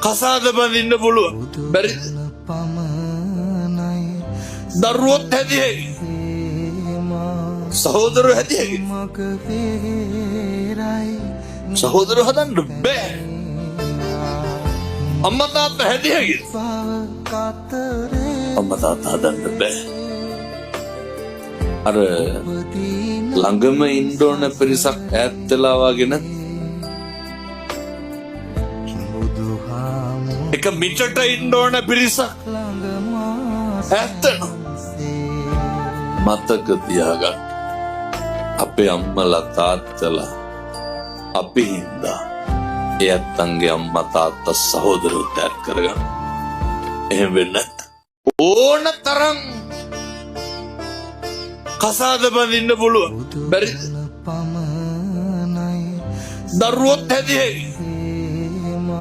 කසාද බඳින්න පුළුවන් බැරිද? දරුවොත් හැදියයි සහෝදරයෝ හැදියයි සහෝදරයෝ හදන්න බෑ. අම්මා තාත්තා හැදියයි අම්මා තාත්තා හදන්න බෑ. අර ළඟම ඉන්න ඕන පිරිසක් ඈත් වෙලා වගේ නැත්. එක මිටට ඉන්න ඕන පිරිසක් ඈත් වෙනවා. මතක තියාගන්න, අපේ අම්මලා තාත්තලා අපි හින්දා ඒ ඇත්තන්ගේ අම්මා තාත්තා සහෝදරයෝ ඈත් කරගන්න. එහෙම වෙන්නේ නැත්නම් ඕන තරම් කසාද බඳින්න පුළුවන් බැරිද? දරුවොත් හැදියයි